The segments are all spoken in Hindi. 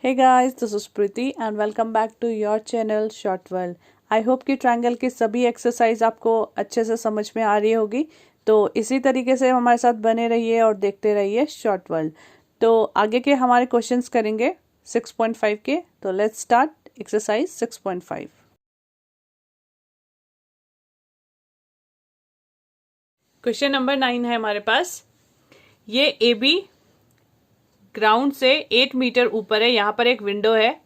Hey guys, this is Priti and welcome back to your channel Short World. I hope कि ट्रायंगल की सभी एक्सरसाइज आपको अच्छे से समझ में आ रही होगी। तो इसी तरीके से हमारे साथ बने रहिए और देखते रहिए शॉर्ट वर्ल्ड। तो आगे के हमारे क्वेश्चंस करेंगे 6.5 के। तो let's start exercise 6.5। Question number 9 है हमारे पास। ये ए बी ग्राउंड से 8 मीटर ऊपर है। यहाँ पर एक विंडो है।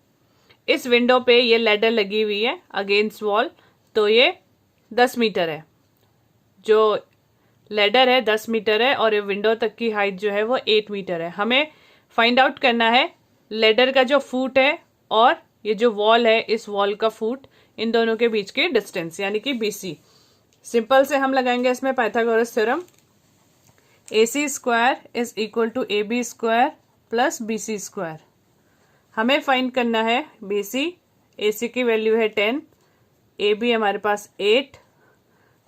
इस विंडो पे ये लैडर लगी हुई है अगेंस्ट वॉल। तो ये 10 मीटर है। जो लैडर है 10 मीटर है और ये विंडो तक की हाइट जो है वो 8 मीटर है। हमें फाइंड आउट करना है लैडर का जो फुट है और ये जो वॉल है इस वॉल का फुट, इन दोनों के बीच की डिस्टेंस यानी कि बीसी। सिंपल से हम लगाएंगे इसमें Pythagoras theorem. AC square is equal to AB square plus BC square. हमें फाइंड करना है BC। AC की वैल्यू है 10, AB हमारे पास 8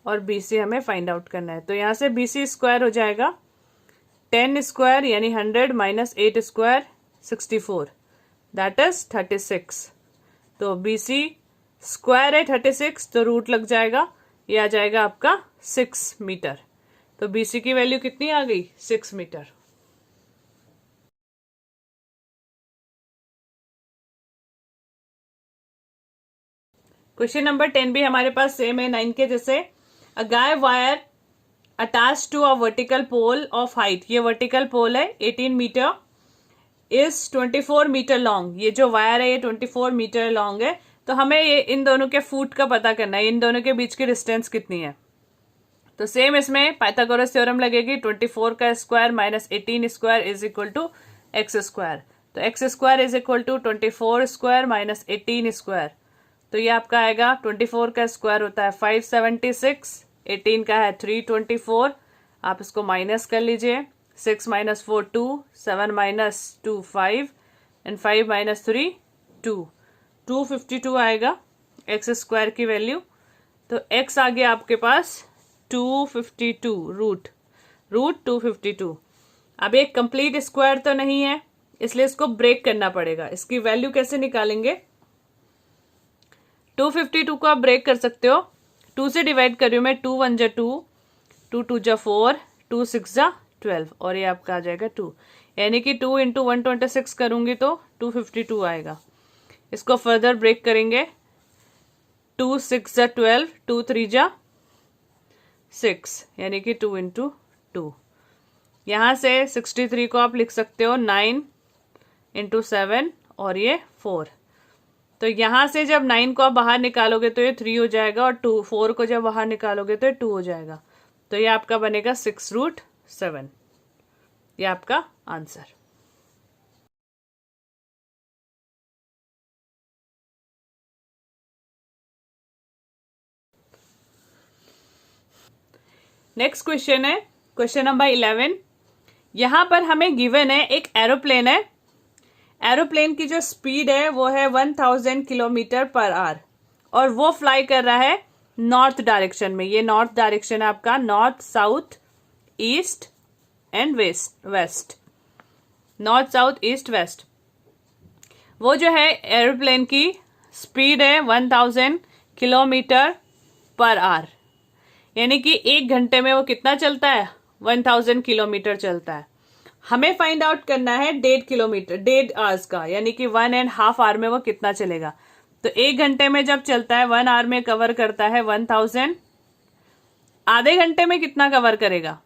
और BC हमें फाइंड आउट करना है। तो यहाँ से BC स्क्वायर हो जाएगा 10 स्क्वायर यानी 100 माइनस 8 स्क्वायर 64, दैट इज 36। तो BC स्क्वायर है 36, तो रूट लग जाएगा, ये आ जाएगा आपका 6 मीटर। तो BC की वैल्यू कितनी आ गई? 6 मीटर। क्वेश्चन नंबर 10 भी हमारे पास सेम है 9 के जैसे। A guy wire attach to a vertical pole of height. ये वर्टिकल पोल है 18 मीटर इज 24 मीटर लॉन्ग। ये जो वायर है ये 24 मीटर लॉन्ग है। तो हमें ये इन दोनों के फुट का पता करना है, इन दोनों के बीच की डिस्टेंस कितनी है। तो सेम इसमें पाइथागोरस थ्योरम लगेगी। 24 का square minus 18 square is equal to x square. तो x square is equal to 24 square minus 18 square. तो ये आपका आएगा 24 का स्क्वायर होता है 576, 18 का है 324। आप इसको माइनस कर लीजिए। 6 माइनस 4 2, 7 माइनस 2 5 एंड 5 माइनस 3 2, 252 आएगा एक्स स्क्वायर की वैल्यू। तो एक्स आ गया आपके पास 252 रूट 252। अब एक कंप्लीट स्क्वायर तो नहीं है, इसलिए इसको ब्रेक करना पड़ेगा। इसकी वैल्यू कैसे निकालेंगे? 252 को आप ब्रेक कर सकते हो। 2 से डिवाइड कर रही हूं मैं। 2 1 जा 2, 2 2 जा 4, 2 6 जा 12 और ये आपका आ जाएगा 2। यानी कि 2 इंटू 126 करूंगी तो 252 आएगा। इसको फर्दर ब्रेक करेंगे। 2 6 जा 12, 2 3 जा 6 यानी कि 2 इंटू 2। यहां से 63 को आप लिख सकते हो 9 इंटू 7 और ये 4। तो यहां से जब 9 को आप बाहर निकालोगे तो ये 3 हो जाएगा और 4 को जब बाहर निकालोगे तो ये 2 हो जाएगा। तो ये आपका बनेगा 6√7। ये आपका आंसर। नेक्स्ट क्वेश्चन है क्वेश्चन नंबर 11। यहां पर हमें गिवन है एक एरोप्लेन है। एरोप्लेन की जो स्पीड है वो है 1000 किलोमीटर पर आवर और वो फ्लाई कर रहा है नॉर्थ डायरेक्शन में। ये नॉर्थ डायरेक्शन है आपका, north south east and west. North south east west. वो जो है एरोप्लेन की स्पीड है 1000 किलोमीटर पर आवर, यानी कि 1 घंटे में वो कितना चलता है? 1000 किलोमीटर चलता है। हमें फाइंड आउट करना है 1.5 किलोमीटर 1.5 आवर्स का, यानी कि 1.5 आवर में वो कितना चलेगा। तो 1 घंटे में जब चलता है 1 आवर में कवर करता है 1000। आधे घंटे में कितना कवर करेगा?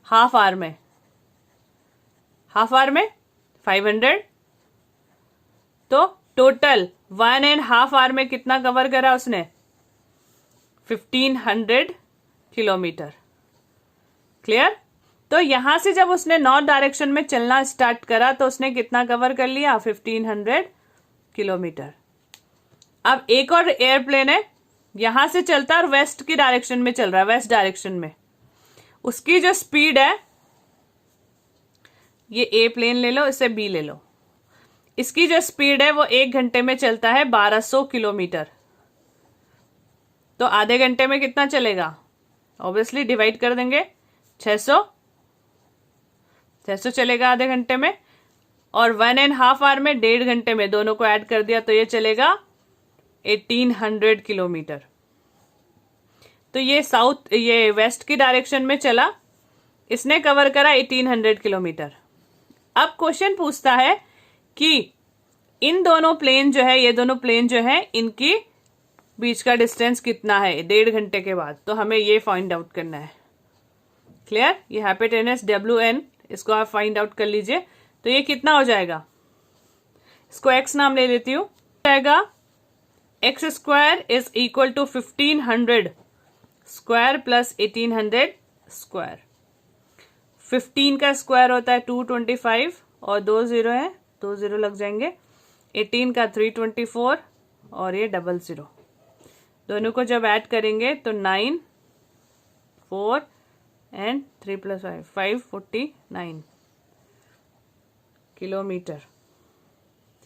हाफ आवर में 500। तो टोटल 1.5 आवर में कितना कवर करा उसने? 1500 किलोमीटर। क्लियर? तो यहां से जब उसने नॉर्थ डायरेक्शन में चलना स्टार्ट करा तो उसने कितना कवर कर लिया? 1500 किलोमीटर। अब एक और एयरप्लेन है, यहां से चलता है और वेस्ट की डायरेक्शन में चल रहा है, वेस्ट डायरेक्शन में। उसकी जो स्पीड है, ये ए प्लेन ले लो, इसे बी ले लो। इसकी जो स्पीड है वो 1 घंटे में चलता है 1200 किलोमीटर। तो आधे घंटे में कितना चलेगा? ऑब्वियसली डिवाइड कर देंगे। 600 चलेगा आधे घंटे में। और 1.5 आवर में 1.5 घंटे में दोनों को ऐड कर दिया तो ये चलेगा 1800 किलोमीटर। तो ये वेस्ट की डायरेक्शन में चला, इसने कवर करा 1800 किलोमीटर। अब क्वेश्चन पूछता है कि इन दोनों प्लेन जो है, ये दोनों प्लेन जो है, इनकी बीच का डिस्टेंस कितना है 1.5 घंटे के बाद। तो हमें ये फाइंड आउट करना है। क्लियर? ये हाइपोटेनस WN, इसको आप फाइंड आउट कर लीजिए। तो ये कितना हो जाएगा, इसको x नाम ले लेती हूं, जाएगा x square is equal to 1500 square plus 1800 square. 15 का स्क्वायर होता है 225 और 2 0 है, 2 0 लग जाएंगे। 18 का 324 और ये 00, दोनों को जब ऐड करेंगे तो 9 4 एंड 3 + 5 549 किलोमीटर।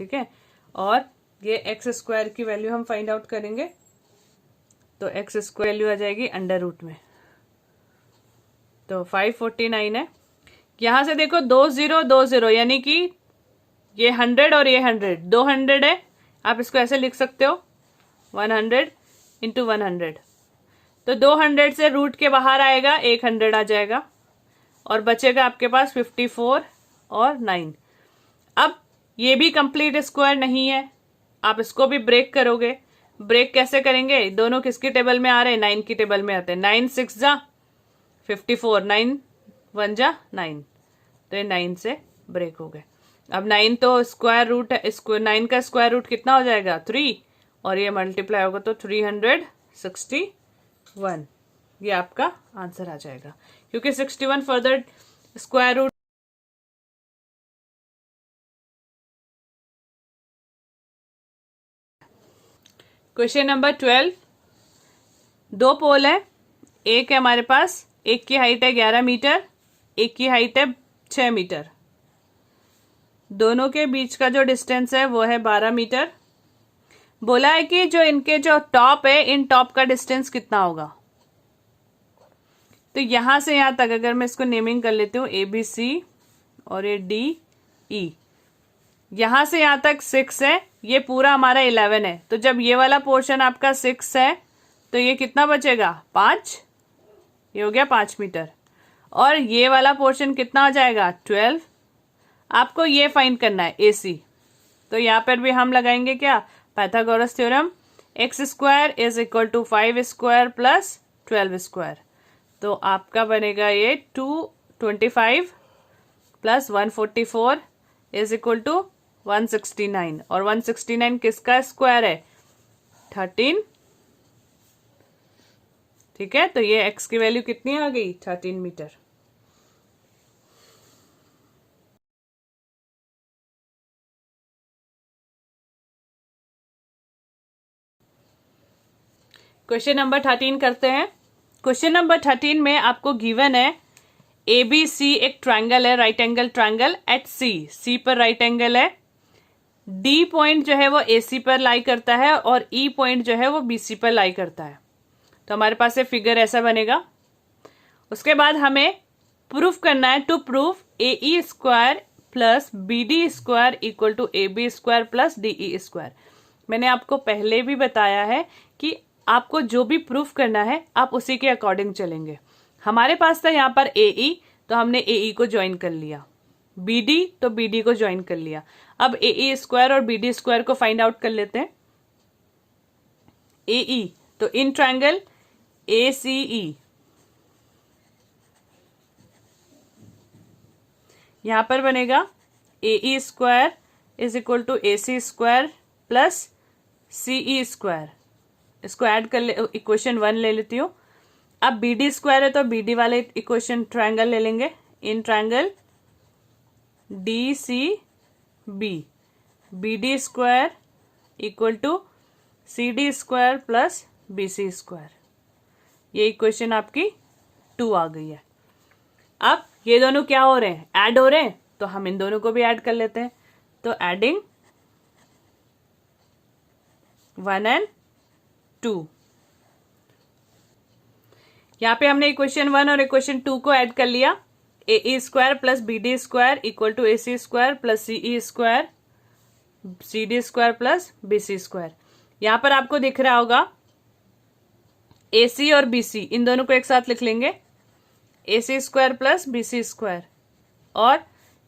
ठीक है, और ये एक्स स्क्वायर की वैल्यू हम फाइंड आउट करेंगे तो एक्स स्क्वायर वैल्यू आ जाएगी अंडर रूट में, तो 549 है। यहां से देखो 2 0 2 0, यानी कि ये 100 और ये 100, 200 है। आप इसको ऐसे लिख सकते हो 100 इंटू 100, तो 200 से रूट के बाहर आएगा 100 आ जाएगा और बचेगा आपके पास 54 और 9। अब ये भी कंप्लीट स्क्वायर नहीं है, आप इसको भी ब्रेक करोगे। ब्रेक कैसे करेंगे, दोनों किसकी टेबल में आ रहे हैं, 9 की टेबल में आते हैं। 9 6 जा 54, 9 1 जा 9, तो ये 9 से ब्रेक हो गए। अब 9 तो स्क्वायर रूट है, 9 का स्क्वायर रूट कितना हो जाएगा 3, और ये मल्टीप्लाई होगा तो 361। ये आपका आंसर आ जाएगा, क्योंकि 61 further square root. Question number 12, दो पोल है, एक है हमारे पास, एक की हाइट है 11 मीटर, एक की हाइट है 6 मीटर। दोनों के बीच का जो डिस्टेंस है वो है 12 मीटर। बोला है कि जो इनके जो टॉप है, इन टॉप का डिस्टेंस कितना होगा। तो यहां से यहां तक अगर मैं इसको नेमिंग कर लेती हूँ ABC और ये DE, यहां से यहां तक 6 है, ये पूरा हमारा 11 है। तो जब ये वाला पोर्शन आपका 6 है तो ये कितना बचेगा 5, ये हो गया 5 मीटर। और ये वाला पोर्शन कितना हो जाएगा 12। आपको ये फाइंड करना है AC। तो यहां पर भी हम लगाएंगे क्या, Pythagoras theorem, x square is equal to 5 square plus 12 square. तो आपका बनेगा ये 225 प्लस 144 इज इक्वल टू 169, और 169 किसका स्क्वायर है 13। ठीक है, तो ये x की वैल्यू कितनी आ गई 13 मीटर। क्वेश्चन नंबर 13 करते हैं। क्वेश्चन नंबर 13 में आपको गिवन है ABC एक ट्रायंगल है, right angle triangle eight C पर राइट एंगल है। D पॉइंट जो है वो AC पर लाई करता है और E पॉइंट जो है वो BC पर लाई करता है। तो हमारे पास ये फिगर ऐसा बनेगा। उसके बाद हमें प्रूफ करना है, to proof AE square plus BD square equal to AB square plus DE square. मैंने आपको पहले भी बताया है कि आपको जो भी प्रूफ करना है आप उसी के अकॉर्डिंग चलेंगे। हमारे पास था यहाँ पर AE, तो हमने AE को ज्वाइन कर लिया, BD तो BD को ज्वाइन कर लिया। अब AE स्क्वायर और BD स्क्वायर को फाइंड आउट कर लेते हैं। AE तो इन ट्रायंगल ACE, यहां पर बनेगा AE square is equal to AC square plus CE square. इसको ऐड कर ले, इक्वेशन 1 ले लेती हूँ। अब BD स्क्वायर है तो BD वाले इक्वेशन ट्रायंगल ले लेंगे। In triangle DCB, BD square equal to CD square plus BC square. ये इक्वेशन आपकी 2 आ गई है। अब ये दोनों क्या हो रहे हैं, ऐड हो रहे हैं, तो हम इन दोनों को भी ऐड कर लेते हैं। तो एडिंग 1 and 2, यहाँ पे हमने इक्वेशन 1 और इक्वेशन 2 को ऐड कर लिया। A square plus B D square equal to A C square plus C E square C D square plus B C square. यहां पर आपको दिख रहा होगा ए सी और बी सी, इन दोनों को एक साथ लिख लेंगे, A C square plus B C square, और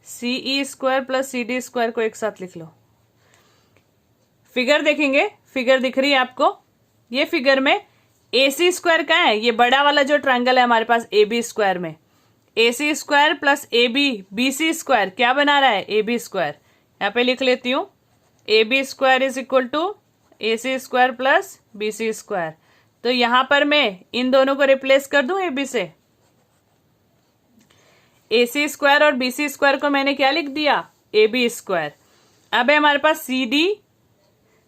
C E square plus C D square को एक साथ लिख लो। फिगर देखेंगे, फिगर दिख रही है आपको, ये फिगर में ए सी स्क्वायर का है, ये बड़ा वाला जो ट्रायंगल है हमारे पास ए बी स्क्वायर में, A C square plus A B B C square क्या बना रहा है, ए बी स्क्वायर। यहां पे लिख लेती हूं, A B square is equal to A C square plus B C square. तो यहां पर मैं इन दोनों को रिप्लेस कर दूं ए बी से, ए सी स्क्वायर और बी सी स्क्वायर को मैंने क्या लिख दिया, ए बी स्क्वायर। अब है हमारे पास सी डी,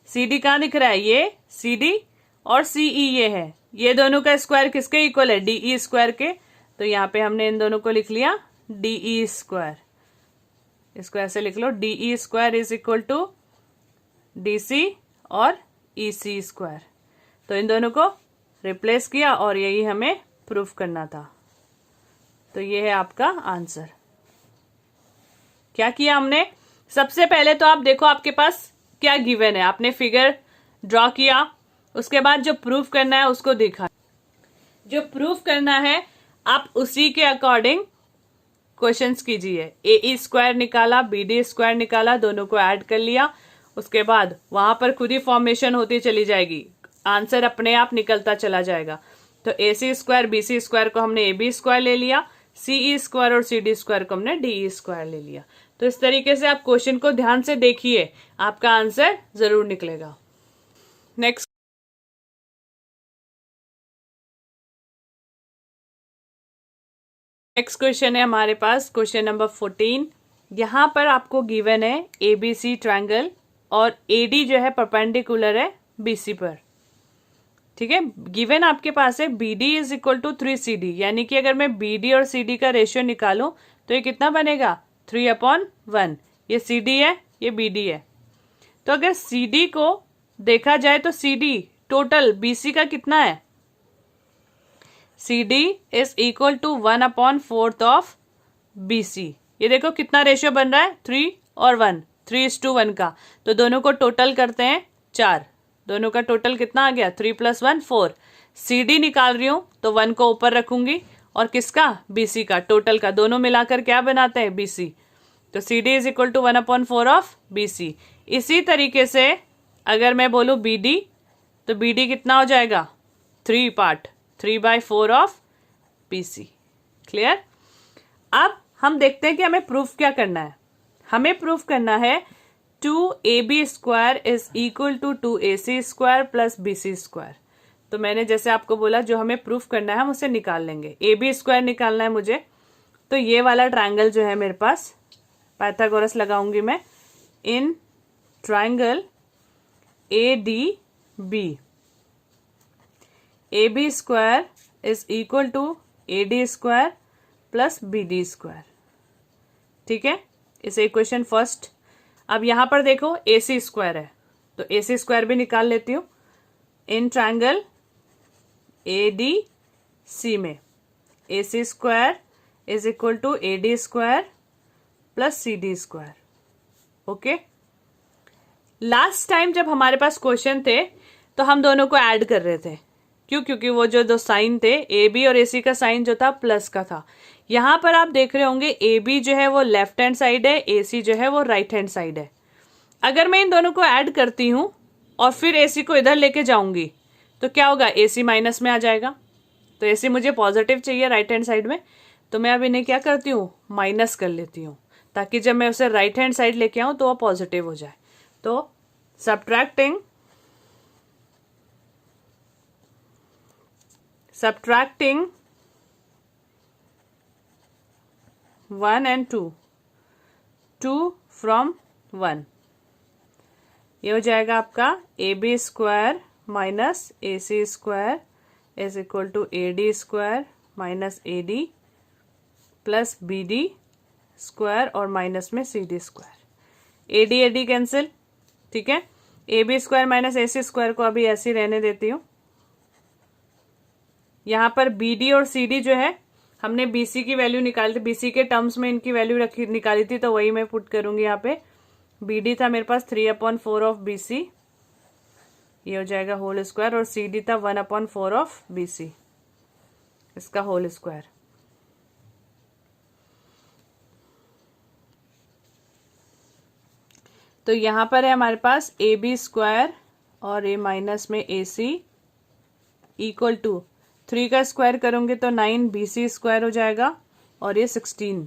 सी डी कहां दिख रहा है, ये सी डी, और सी ई ये है, ये दोनों का स्क्वायर किसके इक्वल है, डी ई स्क्वायर के। तो यहां पे हमने इन दोनों को लिख लिया डी ई स्क्वायर, इसको ऐसे लिख लो, D E square is equal to D C और ई सी स्क्वायर। तो इन दोनों को रिप्लेस किया और यही हमें प्रूफ करना था। तो ये है आपका आंसर। क्या किया हमने, सबसे पहले तो आप देखो आपके पास क्या गिवन है, आपने फिगर ड्रॉ किया, उसके बाद जो प्रूफ करना है उसको देखा, जो प्रूफ करना है आप उसी के अकॉर्डिंग क्वेश्चंस कीजिए। ए स्क्वायर निकाला, बी डी स्क्वायर निकाला, दोनों को ऐड कर लिया, उसके बाद वहां पर खुद ही फॉर्मेशन होती चली जाएगी, आंसर अपने आप निकलता चला जाएगा। तो ए C square B C square को हमने ए बी स्क्वायर ले लिया, सी ई स्क्वायर और सी डी स्क्वायर को हमने डी ई स्क्वायर ले लिया। तो इस तरीके से आप क्वेश्चन को ध्यान से देखिए, आपका आंसर जरूर निकलेगा। नेक्स्ट क्वेश्चन है हमारे पास क्वेश्चन नंबर 14। यहां पर आपको गिवन है एबीसी ट्रायंगल और एडी जो है परपेंडिकुलर है बीसी पर, ठीक है। गिवन आपके पास है BD is equal to 3CD, यानी कि अगर मैं बीडी और सीडी का रेशियो निकालूं तो ये कितना बनेगा, 3/1। ये सीडी है, ये बीडी है। तो अगर सीडी को देखा जाए तो सीडी टोटल बीसी का कितना है, CD is equal to 1/4 of BC। ये देखो कितना रेशियो बन रहा है, 3 और 1, 3:1 का। तो दोनों को टोटल करते हैं 4, दोनों का टोटल कितना आ गया, 3 + 1 4। CD निकाल रही हूं तो 1 को ऊपर रखूंगी, और किसका, BC का, टोटल का, दोनों मिलाकर क्या बनाते हैं, BC। तो CD is equal to 1/4 of BC। इसी तरीके से अगर मैं बोलूं BD, तो BD कितना हो जाएगा, 3 पार्ट, 3/4 ऑफ BC। क्लियर। अब हम देखते हैं कि हमें प्रूफ क्या करना है। हमें प्रूफ करना है 2AB square is equal to 2AC square plus BC square. तो मैंने जैसे आपको बोला, जो हमें प्रूफ करना है हम उसे निकाल लेंगे। AB स्क्वायर निकालना है मुझे, तो ये वाला ट्रायंगल जो है मेरे पास, पाइथागोरस लगाऊंगी मैं, in triangle ADB, AB square is equal to AD square plus BD square, ठीक है। इसे इक्वेशन फर्स्ट। अब यहां पर देखो AC स्क्वायर है, तो AC स्क्वायर भी निकाल लेती हूं। इन ट्रायंगल ADC में AC square is equal to AD square plus CD square. Okay. Last time जब हमारे पास क्वेश्चन थे तो हम दोनों को ऐड कर रहे थे, क्यों, क्योंकि वो जो दो साइन थे, AB और AC का साइन जो था प्लस का था। यहां पर आप देख रहे होंगे AB जो है वो लेफ्ट हैंड साइड है, AC जो है वो राइट हैंड साइड है। अगर मैं इन दोनों को ऐड करती हूं और फिर AC को इधर लेके जाऊंगी तो क्या होगा, AC माइनस में आ जाएगा। तो AC मुझे पॉजिटिव चाहिए राइट हैंड साइड में, तो मैं अब इन्हें क्या करती हूँ, माइनस कर लेती हूँ, ताकि जब मैं उसे राइट हैंड साइड लेके आऊं तो वो पॉजिटिव हो जाए। तो सब्ट्रैक्टिंग 1 and 2, 2 from 1, ये हो जाएगा आपका AB square minus AC square is equal to AD square minus AD plus BD square और माइनस में CD स्क्वायर। AD कैंसिल, ठीक है। AB square minus AC square को अभी ऐसे ही रहने देती हूं। यहां पर BD और CD जो है हमने BC की वैल्यू निकाली थी, BC के टर्म्स में इनकी वैल्यू निकाली थी, तो वही मैं पुट करूंगी यहाँ पे। BD था मेरे पास 3/4 ऑफ BC, ये हो जाएगा होल स्क्वायर, और CD था 1/4 ऑफ BC, इसका होल स्क्वायर। तो यहां पर है हमारे पास AB स्क्वायर और A माइनस में AC इक्वल टू 3 का स्क्वायर करूंगे तो 9 BC स्क्वायर हो जाएगा, और ये 16।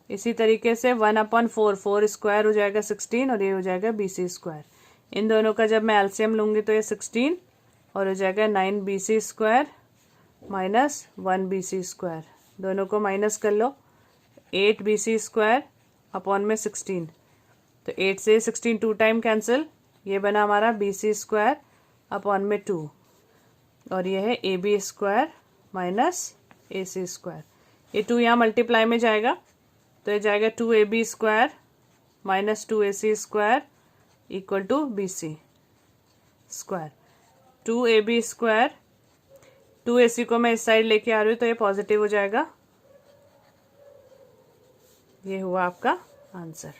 इसी तरीके से 1/4 4 स्क्वायर हो जाएगा 16, और ये हो जाएगा BC स्क्वायर। इन दोनों का जब मैं एलसीएम लूंगी तो ये 16 और हो जाएगा 9 BC square minus 1 BC square. दोनों को माइनस कर लो, 8 BC स्क्वायर अपॉन में 16, तो 8 से 16 2 टाइम कैंसिल, ये बना हमारा BC स्क्वायर अपॉन में 2, और ये है AB square minus AC square. ये 2 यहाँ मल्टीप्लाई में जाएगा, तो ये जाएगा 2AB square minus 2AC square equal to BC square. 2AB square, 2AC को मैं इस साइड लेके आ रही हूँ तो ये पॉजिटिव हो जाएगा। ये हुआ आपका आंसर।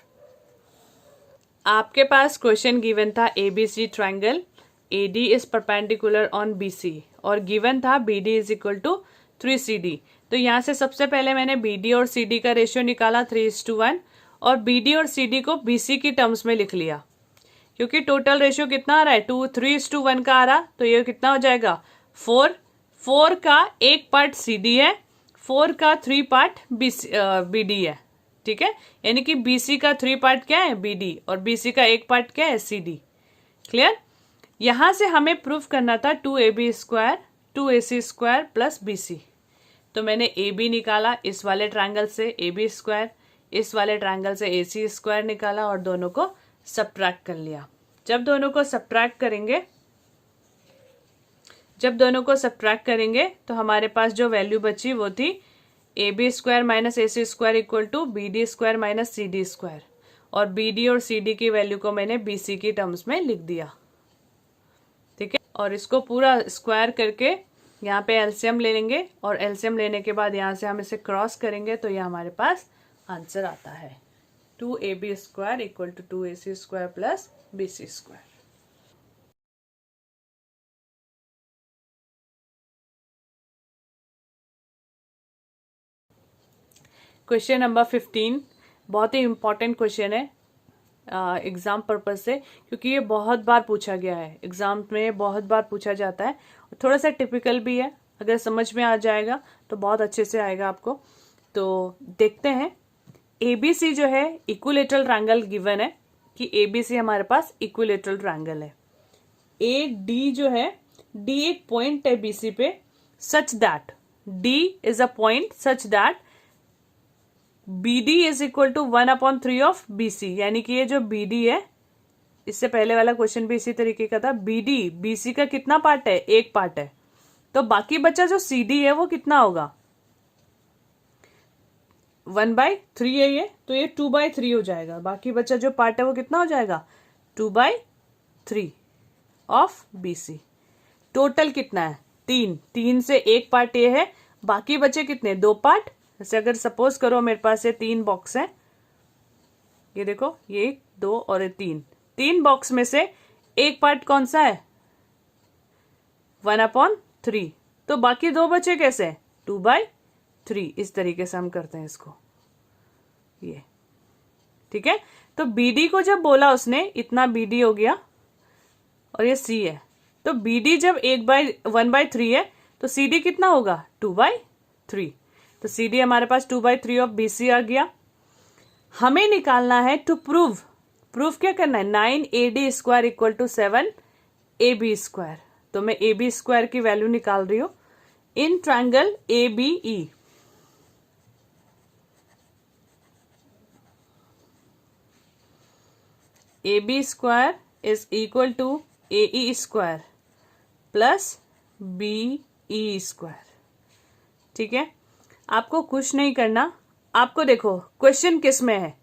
आपके पास क्वेश्चन गिवन था ABC triangle AD is perpendicular on BC, और गिवन था BD is equal to 3CD। तो यहाँ से सबसे पहले मैंने BD और CD का रेशियो निकाला 3:1, और BD और CD को BC की टर्म्स में लिख लिया, क्योंकि टोटल रेशियो कितना आ रहा है 3:1 का आ रहा, तो ये कितना हो जाएगा 4 का एक पार्ट CD है, 4 का 3 पार्ट BD है, ठीक है। यानी कि BC का 3 पार्ट क्या है BD, और BC का एक पार्ट क्या है CD। क्लियर। यहां से हमें प्रूफ करना था 2AB square 2AC square plus BC, तो मैंने AB निकाला इस वाले ट्रायंगल से AB स्क्वायर, इस वाले ट्रायंगल से AC स्क्वायर निकाला, और दोनों को सब्ट्रैक्ट कर लिया। जब दोनों को सब्ट्रैक्ट करेंगे तो हमारे पास जो वैल्यू बची वो थी AB square minus AC square equal to BD square minus CD square, और BD और CD की वैल्यू को मैंने BC की टर्म्स में लिख दिया, ठीक है। और इसको पूरा स्क्वायर करके यहाँ पे एलसीएम ले लेंगे, और एलसीएम लेने के बाद यहाँ से हम इसे क्रॉस करेंगे तो ये हमारे पास आंसर आता है 2AB square equal to 2AC square plus BC square. Question number 15 बहुत ही इंपॉर्टेंट क्वेश्चन है एग्जाम पर्पज से, क्योंकि ये बहुत बार पूछा गया है, एग्जाम में बहुत बार पूछा जाता है, थोड़ा सा टिपिकल भी है। अगर समझ में आ जाएगा तो बहुत अच्छे से आएगा आपको। तो देखते हैं, ABC जो है इक्विलेटरल ट्रायंगल गिवन है कि ABC हमारे पास इक्विलेटरल ट्रायंगल है। AD जो है, D एक पॉइंट है BC पे, such that D is a point such that BD is equal to 1/3 of BC, यानी कि ये जो BD है, इससे पहले वाला क्वेश्चन भी इसी तरीके का था, BD BC का कितना पार्ट है, एक पार्ट है, तो बाकी बचा जो CD है वो कितना होगा 1/3 है ये, तो ये 2/3 हो जाएगा। बाकी बचा जो पार्ट है वो कितना हो जाएगा 2/3 ऑफ BC। टोटल कितना है 3 से एक पार्ट ये है, बाकी बचे कितने 2 पार्ट। जैसे अगर सपोज करो मेरे पास ये 3 बॉक्स है, ये देखो ये 2 और ये 3 बॉक्स में से एक पार्ट कौन सा है 1/3, तो बाकी 2 बचे कैसे 2/3। इस तरीके से हम करते हैं इसको, ये ठीक है। तो BD को जब बोला उसने इतना BD हो गया, और ये C है, तो BD जब 1/3 है तो CD कितना होगा 2/3, तो CD हमारे पास 2/3 ऑफ BC आ गया। हमें निकालना है टू प्रूफ क्या करना है 9AD square equal to 7AB square. तो मैं AB स्क्वायर की वैल्यू निकाल रही हूं in triangle ABE। AB square is equal to AE square plus BE square, ठीक है। आपको कुछ नहीं करना, आपको देखो क्वेश्चन किस में है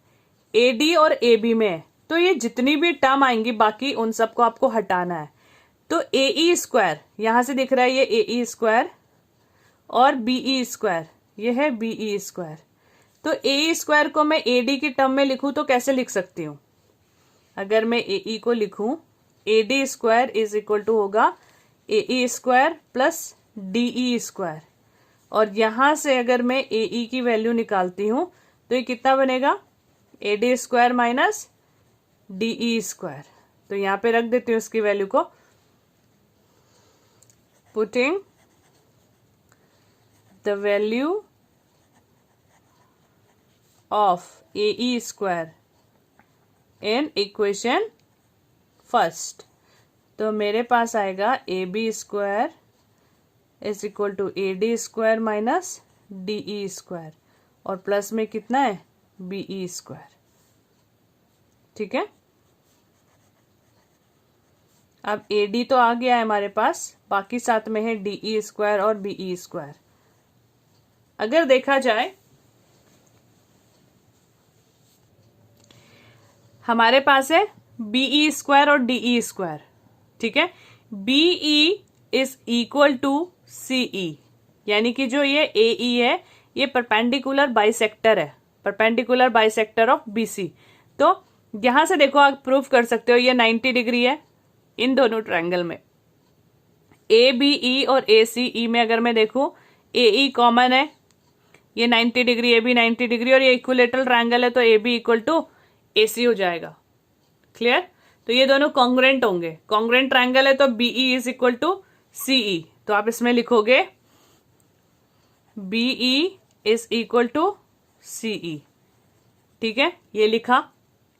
AD और AB में है, तो ये जितनी भी टर्म आएंगी बाकी उन सबको आपको हटाना है। तो AE स्क्वायर यहां से दिख रहा है, ये AE स्क्वायर और BE स्क्वायर, ये है BE स्क्वायर। तो AE स्क्वायर को मैं AD की टर्म में लिखूं तो कैसे लिख सकती हूं? अगर मैं AE को लिखूं, AD square is equal to होगा AE square plus DE square, और यहां से अगर मैं AE की वैल्यू निकालती हूं तो ये कितना बनेगा? AD square minus DE square. तो यहां पे रख देती हूं इसकी वैल्यू को, putting the value of AE square in equation first. तो मेरे पास आएगा AB square is equal to AD square minus DE square, और प्लस में कितना है? BE square. ठीक है, अब AD तो आ गया है हमारे पास, बाकी साथ में है DE स्क्वायर और BE स्क्वायर। अगर देखा जाए हमारे पास है BE स्क्वायर और DE स्क्वायर। ठीक है, BE is equal to CE, यानी कि जो ये AE है ये परपेंडिकुलर बाइसेक्टर है, परपेंडिकुलर बाइसेक्टर ऑफ BC। तो यहां से देखो आप प्रूव कर सकते हो ये 90 डिग्री है इन दोनों ट्रायंगल में। ABE और ACE में अगर मैं देखूं, AE कॉमन है, ये 90 डिग्री, AB 90 डिग्री, और ये इक्विलेटरल ट्रायंगल है तो AB इक्वल टू AC हो जाएगा। क्लियर? तो ये दोनों कॉन्ग्रेंट होंगे, कॉन्ग्रेंट ट्रायंगल है तो BE is equal to CE। तो आप इसमें लिखोगे BE is equal to CE। ठीक है, ये लिखा।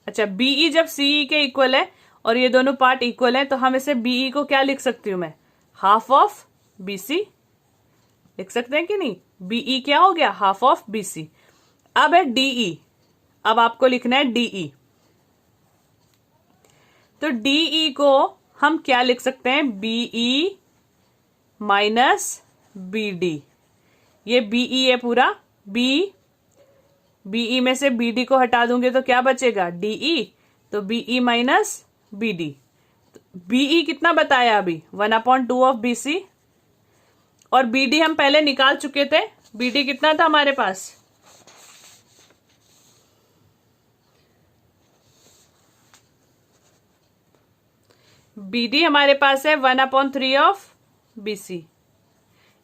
अच्छा, BE जब CE के इक्वल है और ये दोनों पार्ट इक्वल है तो हम इसे BE को क्या लिख सकती हूं मैं? हाफ ऑफ BC लिख सकते हैं कि नहीं? BE क्या हो गया? Half of BC। अब है DE, अब आपको लिखना है DE। तो DE को हम क्या लिख सकते हैं? BE minus BD। ये BE है पूरा, BE में से BD को हटा दूंगे तो क्या बचेगा? DE। तो BE माइनस BD। BE कितना बताया अभी? 1/2 ऑफ BC, और BD हम पहले निकाल चुके थे। BD कितना था हमारे पास? BD हमारे पास है 1/3 ऑफ BC।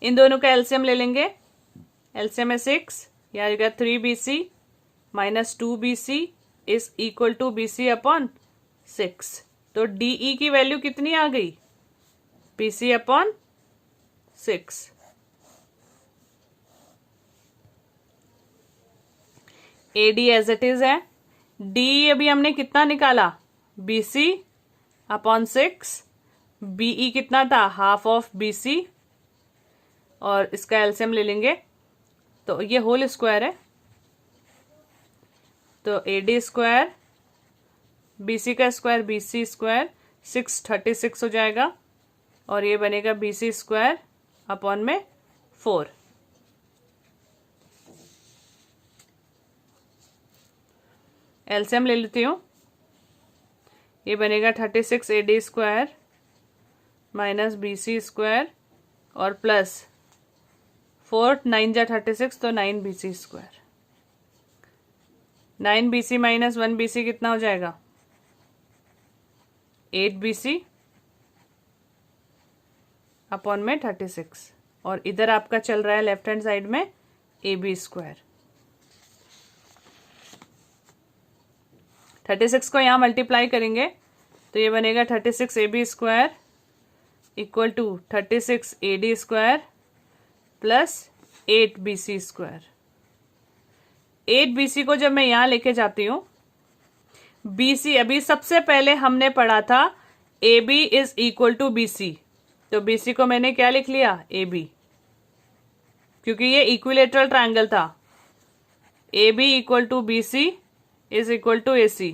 इन दोनों का एलसीएम ले लेंगे, एलसीएम है 6, यह आएगा 3BC minus 2BC is equal to BC upon 6। तो DE की वैल्यू कितनी आ गई? BC upon 6। AD as it is है। DE अभी हमने कितना निकाला? BC upon 6। BE कितना था? हाफ ऑफ BC, और इसका एलसीएम ले लेंगे तो ये होल स्क्वायर है, तो AD स्क्वायर, BC का स्क्वायर BC स्क्वायर, 636 हो जाएगा, और ये बनेगा BC स्क्वायर अपॉन में 4। एलसीएम ले लेती हूं, ये बनेगा 36 AD square minus BC square और प्लस 4, 9 जा 36 तो 9 BC square. 9 BC minus 1 BC कितना हो जाएगा? 8 BC अपॉन में 36, और इधर आपका चल रहा है लेफ्ट हैंड साइड में AB स्क्वायर। 36 को यहां मल्टीप्लाई करेंगे तो ये बनेगा 36 AB square equal to 36 AD square plus 8 BC square. 8 BC को जब मैं यहां लेके जाती हूं, BC अभी सबसे पहले हमने पढ़ा था AB is equal to BC, तो BC को मैंने क्या लिख लिया? AB, क्योंकि ये इक्विलेटरल ट्रायंगल था। AB equal to BC is equal to AC,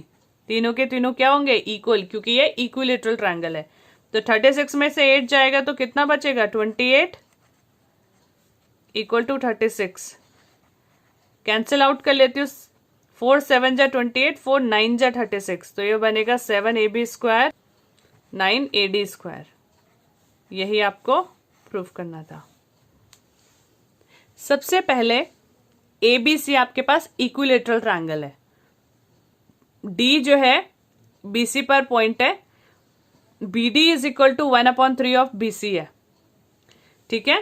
तीनों के तीनों क्या होंगे? इक्वल, क्योंकि ये इक्विलेटरल ट्रायंगल है। तो 36 में से 8 जाएगा तो कितना बचेगा? 28 इक्वल टू 36। कैंसिल आउट कर लेती हूँ, 4 7 जा 28, 4 9 जा 36, तो ये बनेगा 7 AB स्क्वायर 9 AD स्क्वायर। यही आपको प्रूफ करना था। सबसे पहले ए बी सी आपके पास इक्विलेटरल ट्रायंगल है, डी जो है बी सी पर पॉइंट है, B D is equal to 1/3 of B C है, ठीक है।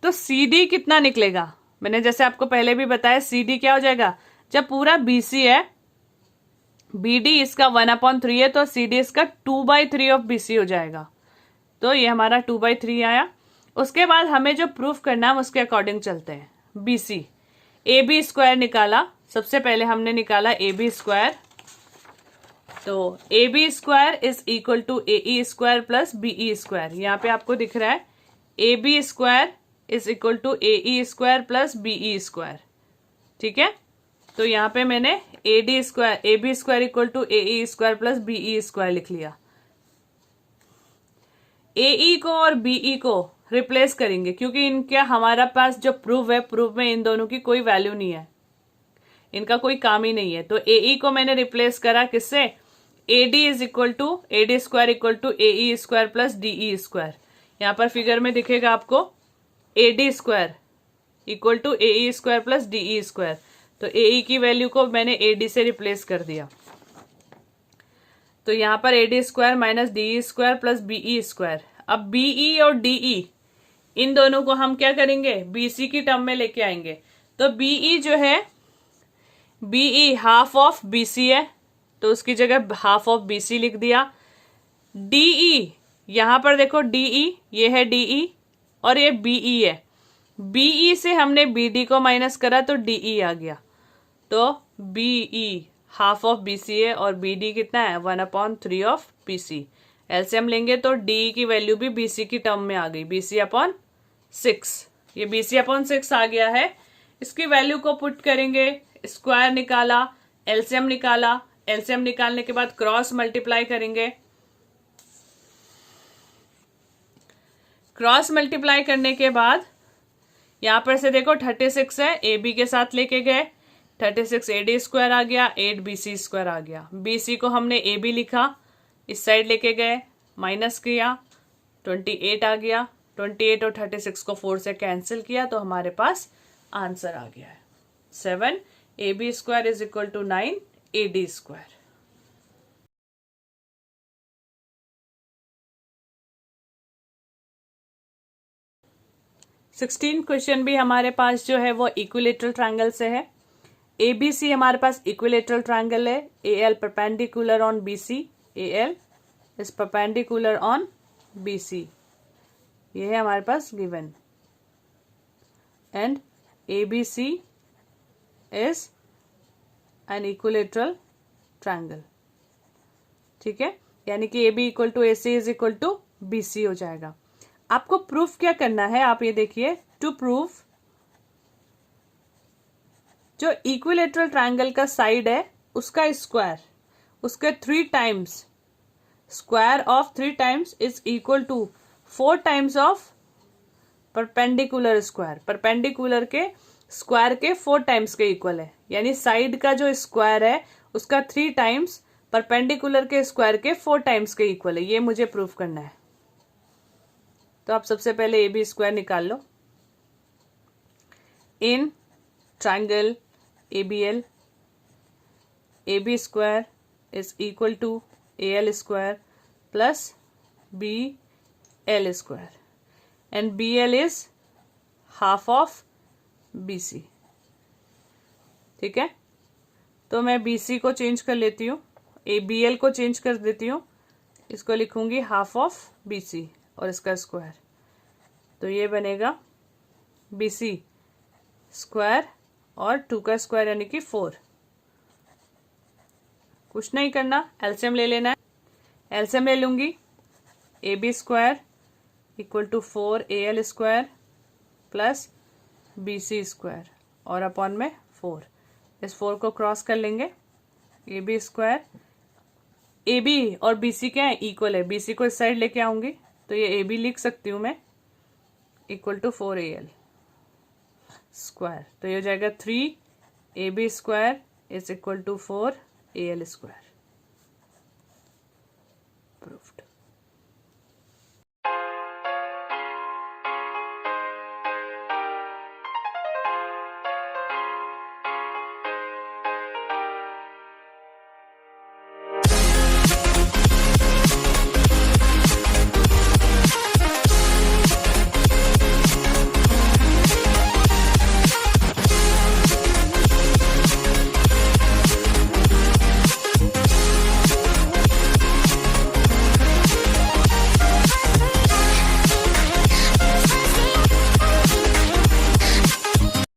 तो सी डी कितना निकलेगा, मैंने जैसे आपको पहले भी बताया सी डी क्या हो जाएगा, जब पूरा बी सी है, बी डी इसका 1/3 है, तो सी डी इसका 2/3 ऑफ बी सी हो जाएगा। तो ये हमारा 2/3 आया। उसके बाद हमें जो प्रूफ करना है उसके अकॉर्डिंग चलते हैं। B C A B square निकाला, सबसे पहले हमने निकाला ए बी स्क्वायर, तो A B square is equal to A E square plus B E square. यहाँ पे आपको दिख रहा है A B square is equal to A E square plus B E square, ठीक है। तो यहाँ पे मैंने A D square A B square equal to A E square plus B E square लिख लिया। ए ई को और बी ई को रिप्लेस करेंगे क्योंकि इनके हमारा पास जो प्रूफ है, प्रूफ में इन दोनों की कोई वैल्यू नहीं है, इनका कोई काम ही नहीं है। तो ए ई को मैंने रिप्लेस करा किससे, A D is equal to A D square equal to A E square plus D E square. यहाँ पर फिगर में दिखेगा आपको A D square equal to A E square plus D E square. तो ए ई की वैल्यू को मैंने ए डी से रिप्लेस कर दिया, तो यहाँ पर A D square minus D E square plus B E square. अब बी ई और डी ई इन दोनों को हम क्या करेंगे, बी सी की टर्म में लेके आएंगे। तो बी ई जो है, B E half of B C है, तो उसकी जगह हाफ ऑफ बी सी लिख दिया। डी ई यहां पर देखो डी ई, ये है डी ई और ये बी ई है, बी ई से हमने बी डी को माइनस करा तो डी ई आ गया। तो B E half of B C है और बी डी कितना है, 1/3 ऑफ बी सी। एलसीएम लेंगे तो डी की वैल्यू भी बी सी की टर्म में आ गई, बी सी अपॉन 6। ये बी सी अपॉन 6 आ गया है। इसकी वैल्यू को पुट करेंगे, स्क्वायर निकाला, एलसीएम निकाला, एलसीएम निकालने के बाद क्रॉस मल्टीप्लाई करेंगे। क्रॉस मल्टीप्लाई करने के बाद यहां पर से देखो 36 है, ए बी के साथ लेके गए, 36 ए डी स्क्वायर आ गया, 8 बी सी स्क्वायर आ गया। बी सी को हमने ए बी लिखा, इस साइड लेके गए, माइनस किया, 28 आ गया। 28 और 36 को 4 से कैंसिल किया तो हमारे पास आंसर आ गया है 7 A B square is equal to 9 A D square. Sixteen question भी हमारे पास जो है वो इक्विलेटरल ट्रायंगल से है। ए बी सी हमारे पास इक्विलेटरल ट्रायंगल है, A L perpendicular on B C, A L is perpendicular on B C, ये है हमारे पास given. And A B C is an equilateral triangle, ठीक है। यानी कि A B equal to A C is equal to B C हो जाएगा। आपको प्रूफ क्या करना है, आप ये देखिए, टू प्रूफ जो इक्विलेटरल ट्रायंगल का साइड है उसका स्क्वायर, उसके 3 times, square of 3 times is equal to 4 times of perpendicular square. Perpendicular के स्क्वायर के 4 टाइम्स के इक्वल है, यानी साइड का जो स्क्वायर है उसका 3 टाइम्स परपेंडिकुलर के स्क्वायर के 4 टाइम्स के इक्वल है। ये मुझे प्रूफ करना है। तो आप सबसे पहले ए बी स्क्वायर निकाल लो। In triangle A B L, A B square is equal to A L square plus B L square and B L is half of B C, ठीक है। तो मैं बी सी को चेंज कर लेती हूँ, ए बी एल को चेंज कर देती हूँ, इसको लिखूंगी हाफ ऑफ बी सी और इसका स्क्वायर। तो ये बनेगा बी सी स्क्वायर और 2 का स्क्वायर यानी कि 4। कुछ नहीं करना, एलसीएम ले लेना है। एलसीएम ले लूंगी, A B square equal to 4 A L square plus B C square और अपॉन में 4। इस 4 को क्रॉस कर लेंगे, A B square, A B और बी सी क्या है, इक्वल है। बी सी को इस साइड लेके आऊंगी तो ये ए बी लिख सकती हूं मैं, equal to 4 A L square. तो ये हो जाएगा 3 A B square is equal to 4 A L square. Proofed.